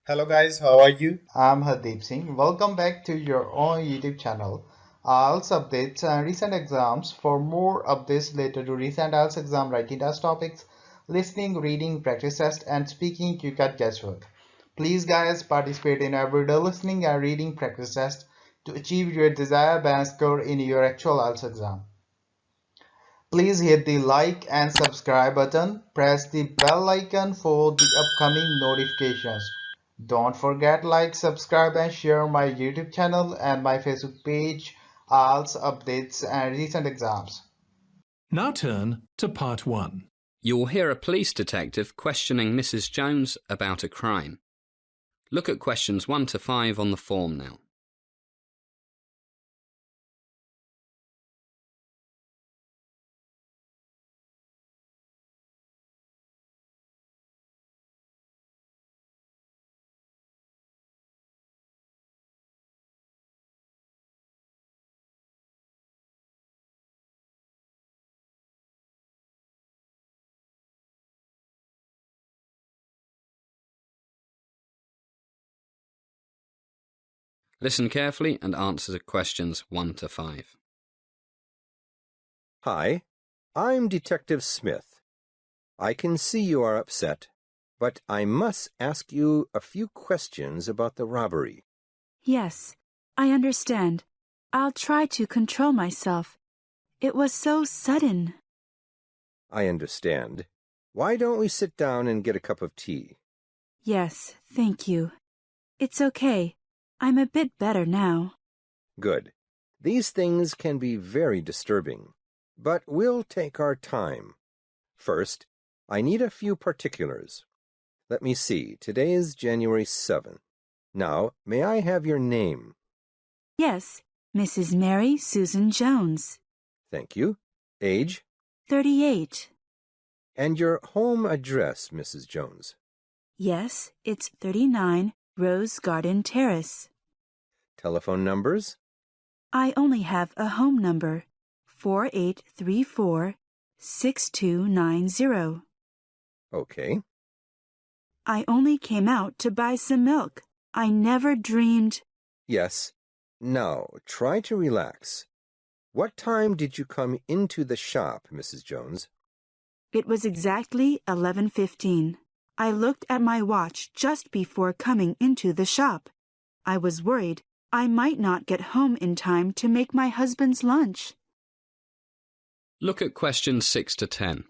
Hello guys, how are you? I'm Hardeep Singh. Welcome back to your own YouTube channel. IELTS updates and recent exams. For more updates related to recent IELTS exam writing test topics, listening, reading, practice test, and speaking, you got guesswork. Please, guys, participate in everyday listening and reading practice test to achieve your desired band score in your actual IELTS exam. Please hit the like and subscribe button. Press the bell icon for the upcoming notifications. Don't forget like, subscribe and share my YouTube channel and my Facebook page, IELTS updates and recent exams. Now turn to part 1. You will hear a police detective questioning Mrs. Jones about a crime. Look at questions 1 to 5 on the form now. Listen carefully and answer questions 1 to 5. Hi, I'm Detective Smith. I can see you are upset, but I must ask you a few questions about the robbery. Yes, I understand. I'll try to control myself. It was so sudden. I understand. Why don't we sit down and get a cup of tea? Yes, thank you. It's okay. I'm a bit better now. Good. These things can be very disturbing, but we'll take our time. First, I need a few particulars. Let me see. Today is January 7th. Now, may I have your name? Yes, Mrs. Mary Susan Jones. Thank you. Age? 38. And your home address, Mrs. Jones. Yes, it's 39 Rose Garden Terrace. Telephone numbers? I only have a home number, 4834-6290. Okay. I only came out to buy some milk. I never dreamed. Yes. Now, try to relax. What time did you come into the shop, Mrs. Jones? It was exactly 11:15. I looked at my watch just before coming into the shop. I was worried I might not get home in time to make my husband's lunch. Look at questions 6 to 10.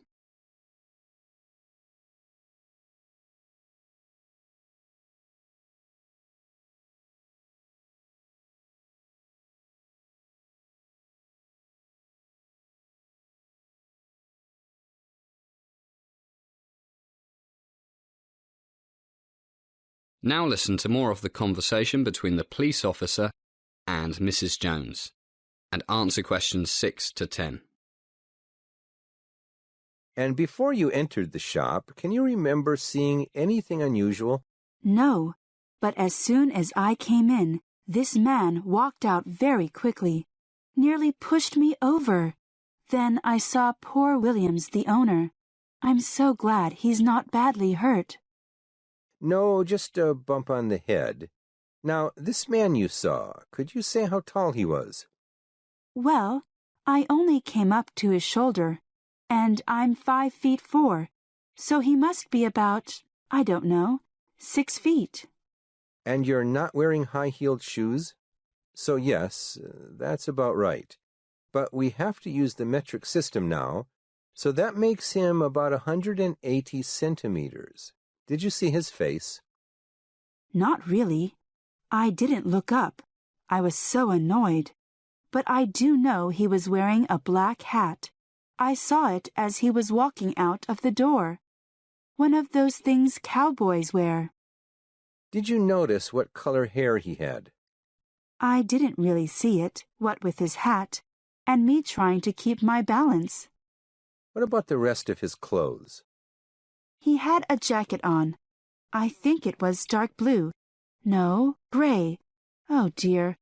Now listen to more of the conversation between the police officer and Mrs. Jones, and answer questions 6 to 10. And before you entered the shop, can you remember seeing anything unusual? No, but as soon as I came in, this man walked out very quickly, nearly pushed me over. Then I saw poor Williams, the owner. I'm so glad he's not badly hurt. No, just a bump on the head. Now, this man you saw, could you say how tall he was? Well, I only came up to his shoulder, and I'm 5'4", so he must be about, I don't know, 6 feet. And you're not wearing high-heeled shoes? So yes, that's about right. But we have to use the metric system now, so that makes him about 180 centimeters. Did you see his face? Not really. I didn't look up. I was so annoyed. But I do know he was wearing a black hat. I saw it as he was walking out of the door. One of those things cowboys wear. Did you notice what color hair he had? I didn't really see it, what with his hat, and me trying to keep my balance. What about the rest of his clothes? He had a jacket on. I think it was dark blue. No, gray. Oh dear.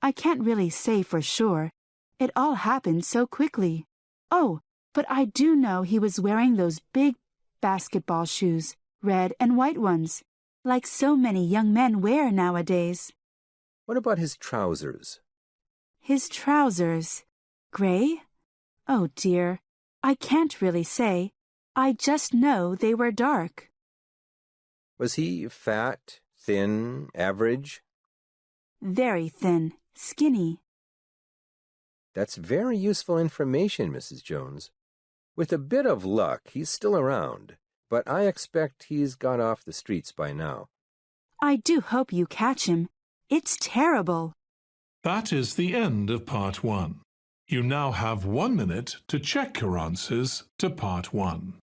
I can't really say for sure. It all happened so quickly. Oh, but I do know he was wearing those big basketball shoes, red and white ones. like so many young men wear nowadays. What about his trousers? His trousers. Gray? Oh dear, I can't really say. I just know they were dark. Was he fat, thin, average? Very thin, skinny. That's very useful information, Mrs. Jones. With a bit of luck, he's still around, but I expect he's got off the streets by now. I do hope you catch him. It's terrible. That is the end of Part 1. You now have 1 minute to check your answers to Part 1.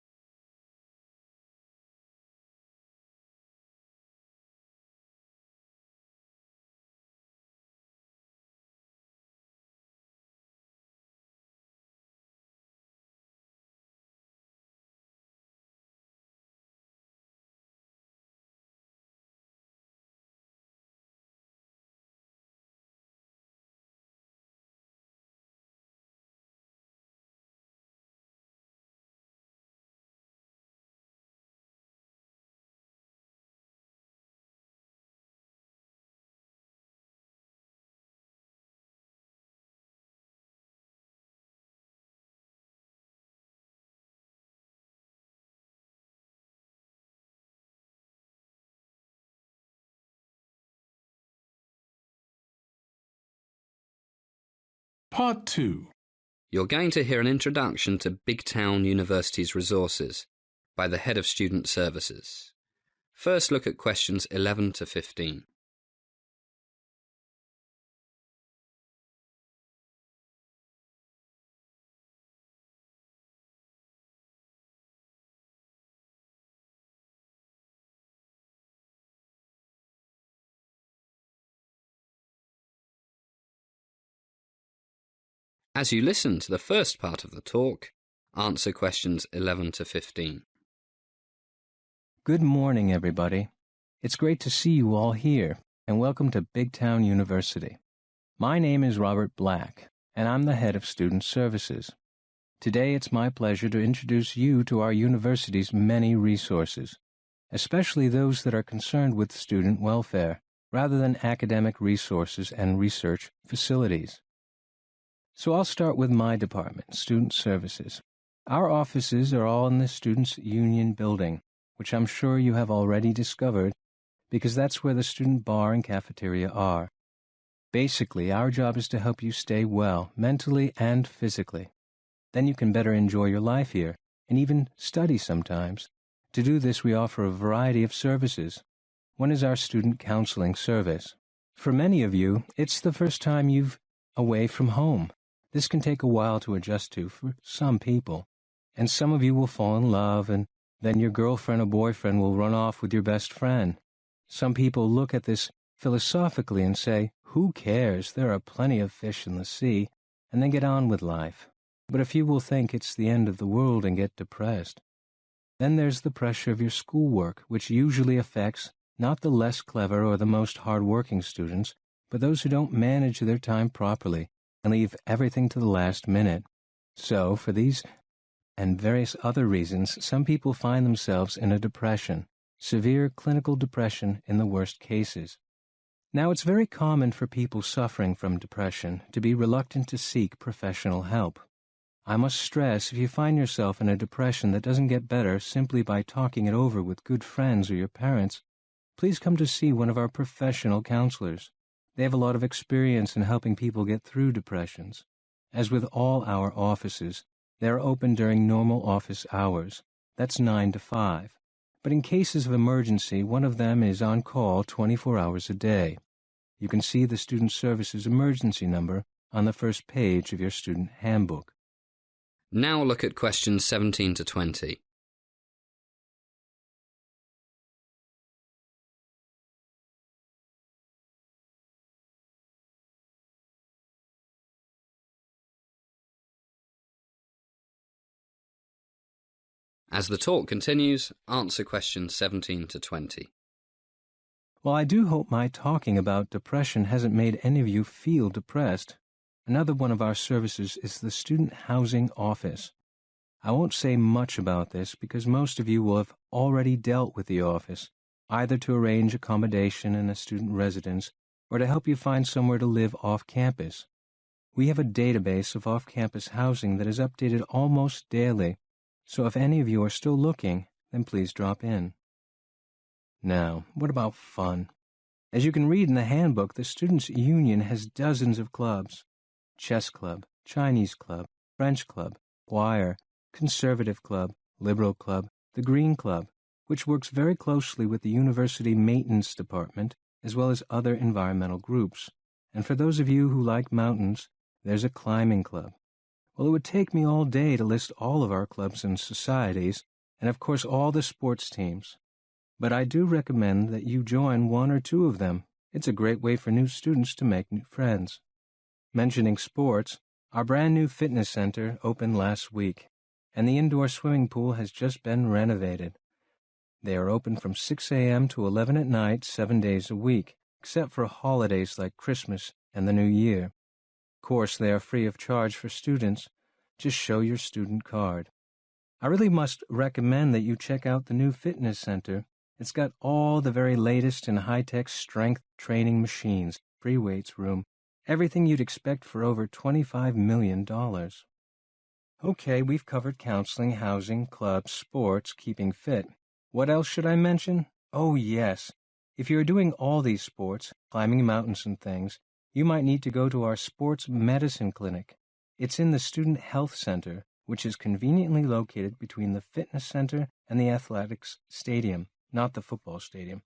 Part 2. You're going to hear an introduction to Big Town University's resources by the Head of Student Services. First, look at questions 11 to 15. As you listen to the first part of the talk, answer questions 11 to 15. Good morning, everybody. It's great to see you all here, and welcome to Big Town University. My name is Robert Black, and I'm the head of Student Services. Today, it's my pleasure to introduce you to our university's many resources, especially those that are concerned with student welfare, rather than academic resources and research facilities. So I'll start with my department, Student Services. Our offices are all in the Students' Union building, which I'm sure you have already discovered, because that's where the student bar and cafeteria are. Basically, our job is to help you stay well, mentally and physically. Then you can better enjoy your life here, and even study sometimes. To do this, we offer a variety of services. One is our student counseling service. For many of you, it's the first time you've away from home. This can take a while to adjust to for some people, and some of you will fall in love, and then your girlfriend or boyfriend will run off with your best friend. Some people look at this philosophically and say, who cares, there are plenty of fish in the sea, and then get on with life. But a few will think it's the end of the world and get depressed. Then there's the pressure of your schoolwork, which usually affects not the less clever or the most hard-working students, but those who don't manage their time properly and leave everything to the last minute. So, for these and various other reasons, some people find themselves in a depression, severe clinical depression in the worst cases. Now, it's very common for people suffering from depression to be reluctant to seek professional help. I must stress, if you find yourself in a depression that doesn't get better simply by talking it over with good friends or your parents, please come to see one of our professional counselors. They have a lot of experience in helping people get through depressions. As with all our offices, they are open during normal office hours. That's 9 to 5. But in cases of emergency, one of them is on call 24 hours a day. You can see the Student Services emergency number on the first page of your student handbook. Now look at questions 17 to 20. As the talk continues, answer questions 17 to 20. Well, I do hope my talking about depression hasn't made any of you feel depressed. Another one of our services is the Student Housing Office. I won't say much about this because most of you will have already dealt with the office, either to arrange accommodation in a student residence or to help you find somewhere to live off campus. We have a database of off-campus housing that is updated almost daily, so if any of you are still looking, then please drop in. Now, what about fun? As you can read in the handbook, the Students' Union has dozens of clubs: chess club, Chinese club, French club, choir, conservative club, liberal club, the Green Club, which works very closely with the university maintenance department, as well as other environmental groups. And for those of you who like mountains, there's a climbing club. Well, it would take me all day to list all of our clubs and societies, and of course all the sports teams. But I do recommend that you join one or two of them. It's a great way for new students to make new friends. Mentioning sports, our brand new fitness center opened last week, and the indoor swimming pool has just been renovated. They are open from 6 a.m. to 11 at night, 7 days a week, except for holidays like Christmas and the New Year. Of course, they are free of charge for students. Just show your student card. I really must recommend that you check out the new fitness center. It's got all the very latest in high-tech strength training machines, free weights room, everything you'd expect for over $25 million. Okay, we've covered counseling, housing, clubs, sports, keeping fit. What else should I mention? Oh, yes. If you're doing all these sports, climbing mountains and things, you might need to go to our sports medicine clinic. It's in the Student Health Center, which is conveniently located between the fitness center and the athletics stadium, not the football stadium.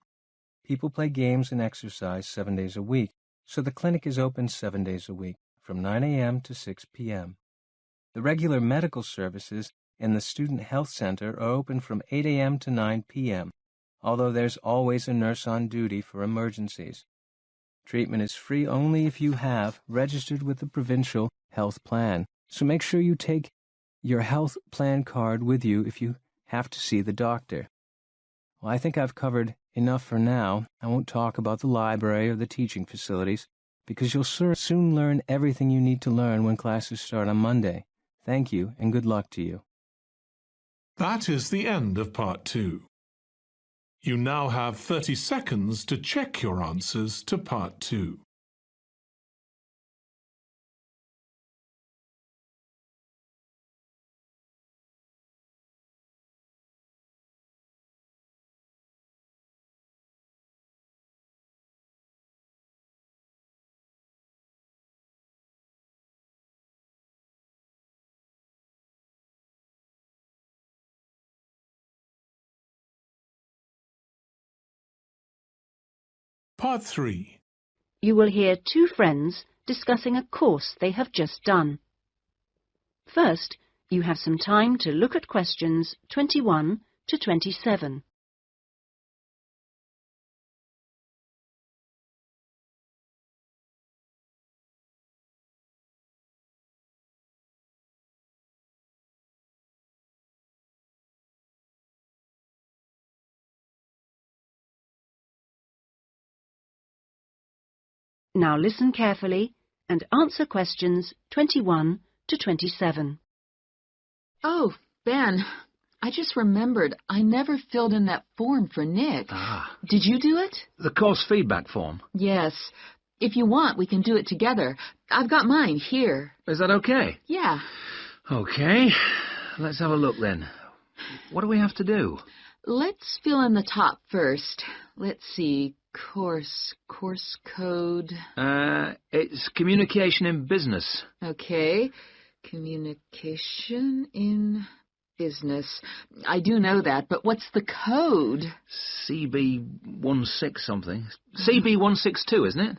People play games and exercise 7 days a week, so the clinic is open 7 days a week, from 9 a.m. to 6 p.m. The regular medical services in the Student Health Center are open from 8 a.m. to 9 p.m., although there's always a nurse on duty for emergencies. Treatment is free only if you have registered with the provincial health plan, so make sure you take your health plan card with you if you have to see the doctor. Well, I think I've covered enough for now. I won't talk about the library or the teaching facilities, because you'll soon learn everything you need to learn when classes start on Monday. Thank you, and good luck to you. That is the end of Part 2. You now have 30 seconds to check your answers to Part 2. Part 3. You will hear two friends discussing a course they have just done. First, you have some time to look at questions 21 to 27. Now listen carefully and answer questions 21 to 27. Oh, Ben, I just remembered I never filled in that form for Nick. Ah. Did you do it? The course feedback form? Yes. If you want, we can do it together. I've got mine here. Is that okay? Yeah. Okay. Let's have a look then. What do we have to do? Let's fill in the top first. Let's see. Course code. It's communication in business. Okay. Communication in business. I do know that, but what's the code? CB16 something. CB162, isn't it?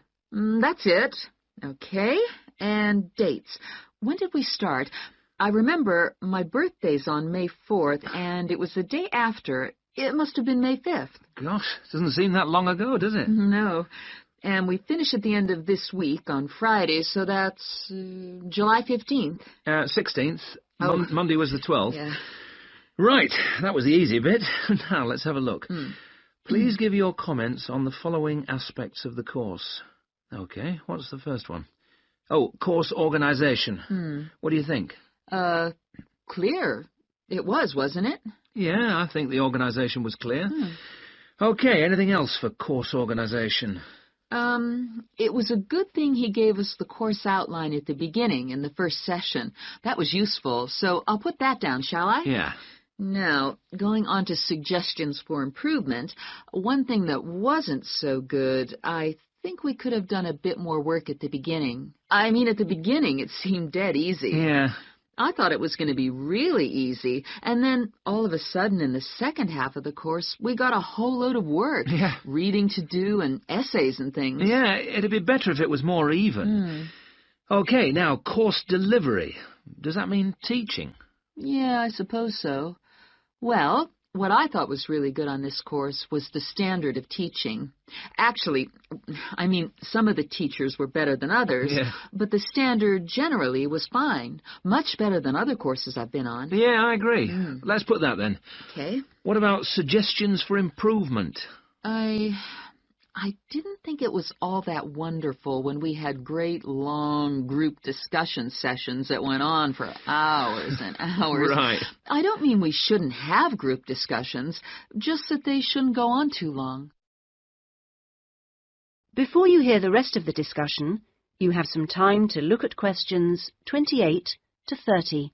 That's it. Okay. And dates. When did we start? I remember my birthday's on May 4th, and it was the day after. It must have been May 5th. Gosh, doesn't seem that long ago, does it? No. And we finish at the end of this week on Friday, so that's July 15th. 16th. Oh. Monday was the 12th. Yeah. Right, that was the easy bit. Now, let's have a look. Please give your comments on the following aspects of the course. Okay, what's the first one? Oh, course organisation. What do you think? Clear. It was, wasn't it? Yeah, I think the organisation was clear. Okay, anything else for course organisation? It was a good thing he gave us the course outline at the beginning in the first session. That was useful, so I'll put that down, shall I? Yeah. Now, going on to suggestions for improvement, one thing that wasn't so good, I think we could have done a bit more work at the beginning. I mean, at the beginning it seemed dead easy. Yeah. I thought it was going to be really easy, and then all of a sudden in the second half of the course, we got a whole load of work. Yeah. Reading to do and essays and things. Yeah, it'd be better if it was more even. Okay, now, course delivery. Does that mean teaching? Yeah, I suppose so. Well, what I thought was really good on this course was the standard of teaching. Actually, I mean, some of the teachers were better than others, but the standard generally was fine. Much better than other courses I've been on. Yeah, I agree. Let's put that then. Okay. What about suggestions for improvement? I didn't think it was all that wonderful when we had great, long group discussion sessions that went on for hours and hours. Right. I don't mean we shouldn't have group discussions, just that they shouldn't go on too long. Before you hear the rest of the discussion, you have some time to look at questions 28 to 30.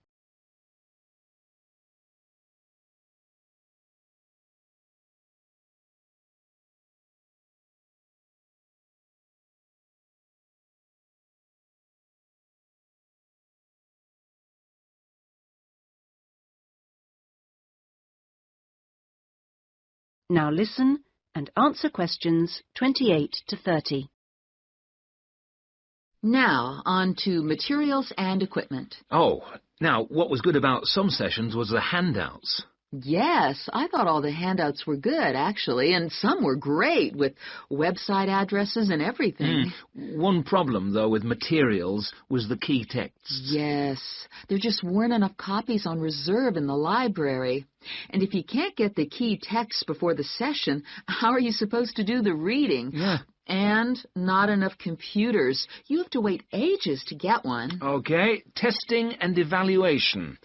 Now listen and answer questions 28 to 30. Now, on to materials and equipment. Oh, now, what was good about some sessions was the handouts. Yes, I thought all the handouts were good, actually, and some were great, with website addresses and everything. One problem, though, with materials was the key texts. Yes, there just weren't enough copies on reserve in the library. And if you can't get the key text before the session, how are you supposed to do the reading? Yeah. And not enough computers. You have to wait ages to get one. Okay, testing and evaluation.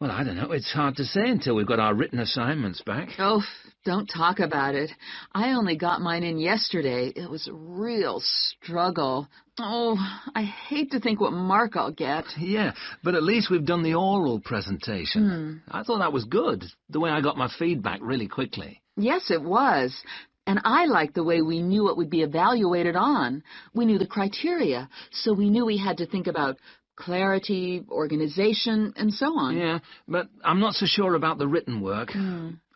Well, I don't know. It's hard to say until we've got our written assignments back. Oh, don't talk about it. I only got mine in yesterday. It was a real struggle. Oh, I hate to think what mark I'll get. Yeah, but at least we've done the oral presentation. I thought that was good, the way I got my feedback really quickly. Yes, it was. And I liked the way we knew what would be evaluated on. We knew the criteria, so we knew we had to think about clarity, organization, and so on. Yeah, but I'm not so sure about the written work.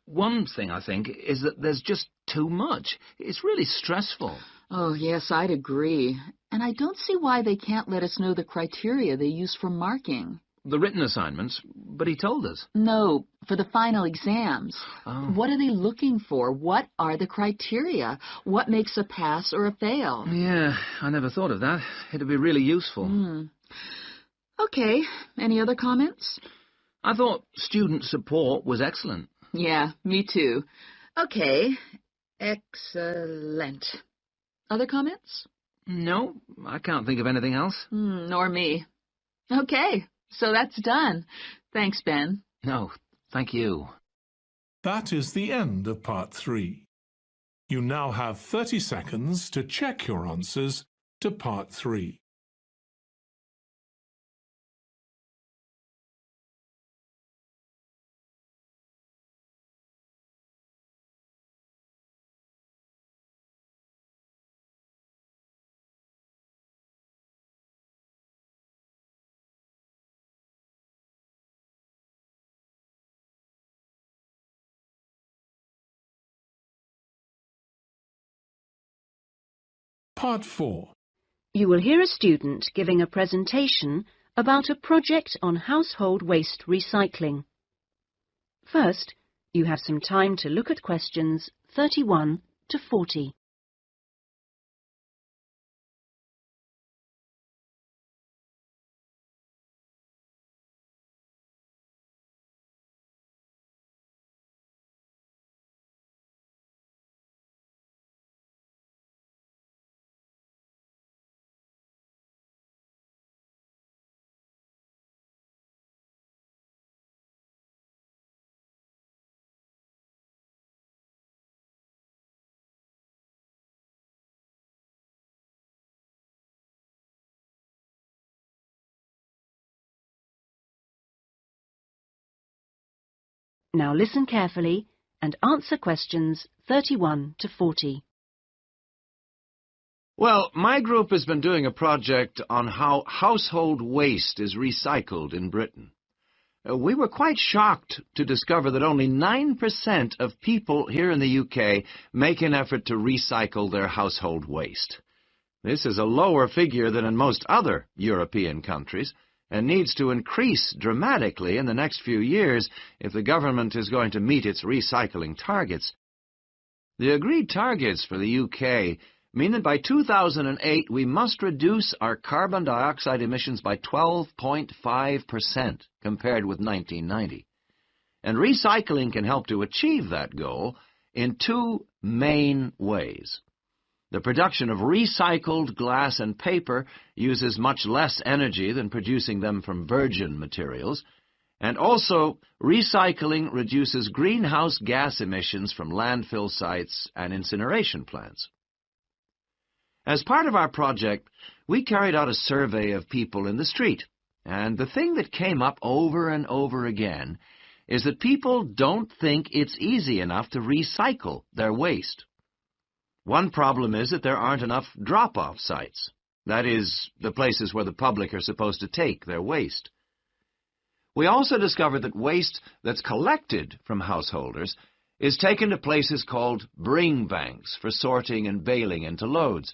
One thing, I think, is that there's just too much. It's really stressful. Oh, yes, I'd agree. And I don't see why they can't let us know the criteria they use for marking. The written assignments, but he told us. No, for the final exams. Oh. What are they looking for? What are the criteria? What makes a pass or a fail? Yeah, I never thought of that. It'd be really useful. Okay, any other comments? I thought student support was excellent. Yeah, me too. Okay, excellent. Other comments? No, I can't think of anything else. Nor me. Okay, so that's done. Thanks, Ben. No, thank you. That is the end of part 3. You now have 30 seconds to check your answers to part 3. Part 4. You will hear a student giving a presentation about a project on household waste recycling. First, you have some time to look at questions 31 to 40. Now listen carefully and answer questions 31 to 40. Well, my group has been doing a project on how household waste is recycled in Britain. We were quite shocked to discover that only 9% of people here in the UK make an effort to recycle their household waste. This is a lower figure than in most other European countries, and needs to increase dramatically in the next few years if the government is going to meet its recycling targets. The agreed targets for the UK mean that by 2008 we must reduce our carbon dioxide emissions by 12.5% compared with 1990. And recycling can help to achieve that goal in two main ways. The production of recycled glass and paper uses much less energy than producing them from virgin materials, and also recycling reduces greenhouse gas emissions from landfill sites and incineration plants. As part of our project, we carried out a survey of people in the street, and the thing that came up over and over again is that people don't think it's easy enough to recycle their waste. One problem is that there aren't enough drop-off sites, that is, the places where the public are supposed to take their waste. We also discovered that waste that's collected from householders is taken to places called bring banks for sorting and baling into loads.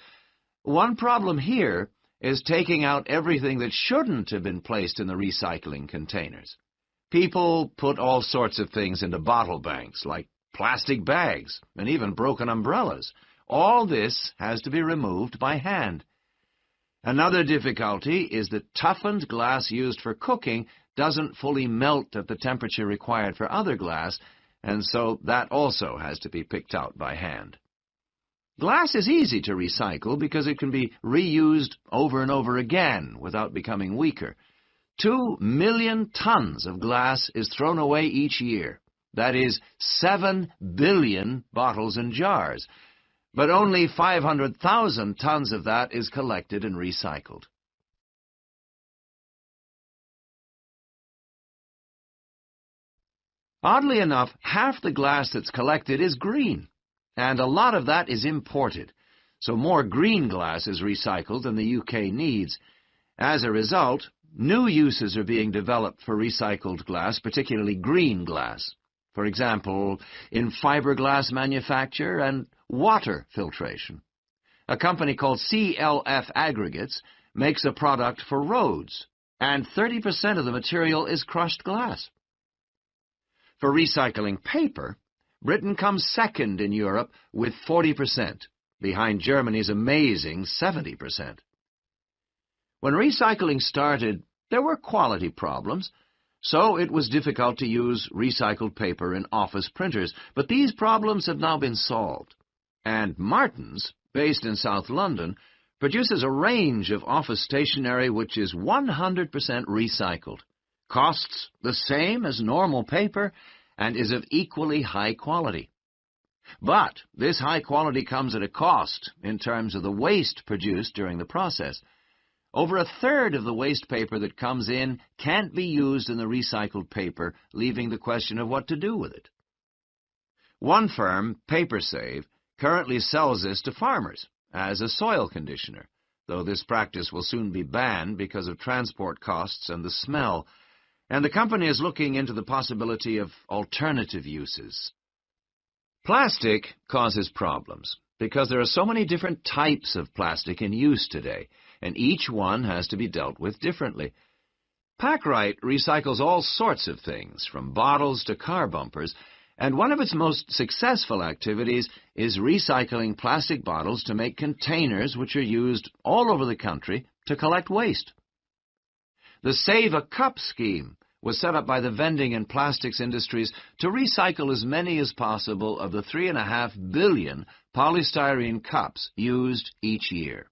One problem here is taking out everything that shouldn't have been placed in the recycling containers. People put all sorts of things into bottle banks, like plastic bags and even broken umbrellas. All this has to be removed by hand. Another difficulty is that toughened glass used for cooking doesn't fully melt at the temperature required for other glass, and so that also has to be picked out by hand. Glass is easy to recycle because it can be reused over and over again without becoming weaker. 2 million tons of glass is thrown away each year. That is 7 billion bottles and jars. But only 500,000 tons of that is collected and recycled. Oddly enough, half the glass that's collected is green, and a lot of that is imported, so more green glass is recycled than the UK needs. As a result, new uses are being developed for recycled glass, particularly green glass. For example, in fiberglass manufacture and water filtration. A company called CLF Aggregates makes a product for roads, and 30% of the material is crushed glass. For recycling paper, Britain comes second in Europe with 40%, behind Germany's amazing 70%. When recycling started, there were quality problems, so it was difficult to use recycled paper in office printers, but these problems have now been solved. And Martin's, based in South London, produces a range of office stationery which is 100% recycled, costs the same as normal paper, and is of equally high quality. But this high quality comes at a cost in terms of the waste produced during the process. Over a third of the waste paper that comes in can't be used in the recycled paper, leaving the question of what to do with it. One firm, PaperSave, currently sells this to farmers as a soil conditioner, though this practice will soon be banned because of transport costs and the smell, and the company is looking into the possibility of alternative uses. Plastic causes problems because there are so many different types of plastic in use today, and each one has to be dealt with differently. Packrite recycles all sorts of things, from bottles to car bumpers, and one of its most successful activities is recycling plastic bottles to make containers which are used all over the country to collect waste. The Save a Cup scheme was set up by the vending and plastics industries to recycle as many as possible of the 3.5 billion polystyrene cups used each year.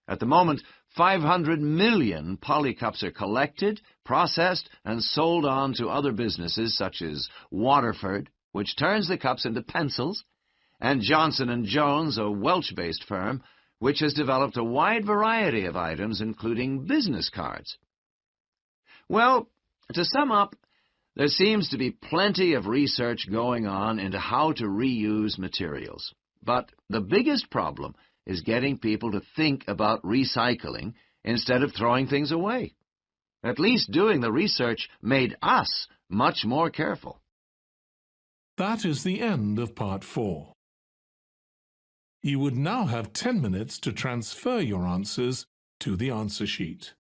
At the moment, 500 million polycups are collected, processed, and sold on to other businesses such as Waterford, which turns the cups into pencils, and Johnson & Jones, a Welsh-based firm, which has developed a wide variety of items, including business cards. Well, to sum up, There seems to be plenty of research going on into how to reuse materials. But the biggest problem is getting people to think about recycling instead of throwing things away. At least doing the research made us much more careful. That is the end of part 4. You would now have 10 minutes to transfer your answers to the answer sheet.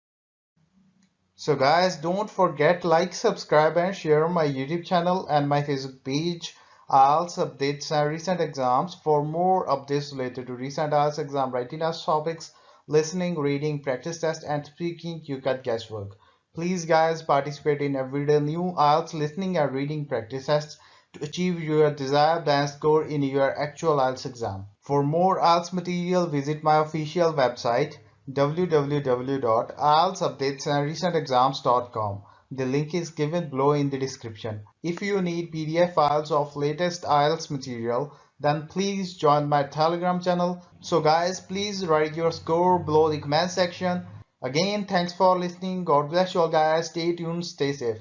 So guys, don't forget like, subscribe and share my YouTube channel and my Facebook page. IELTS updates and recent exams. For more updates related to recent IELTS exam writing test topics, listening, reading, practice test and speaking, you got guesswork. Please guys, participate in everyday new IELTS listening and reading practice tests to achieve your desired band score in your actual IELTS exam. For more IELTS material, visit my official website www.ieltsupdatesandrecentexams.com. The link is given below in the description. If you need PDF files of latest IELTS material, then please join my Telegram channel. So guys, please write your score below the comment section. Again, thanks for listening. God bless you all guys. Stay tuned, stay safe.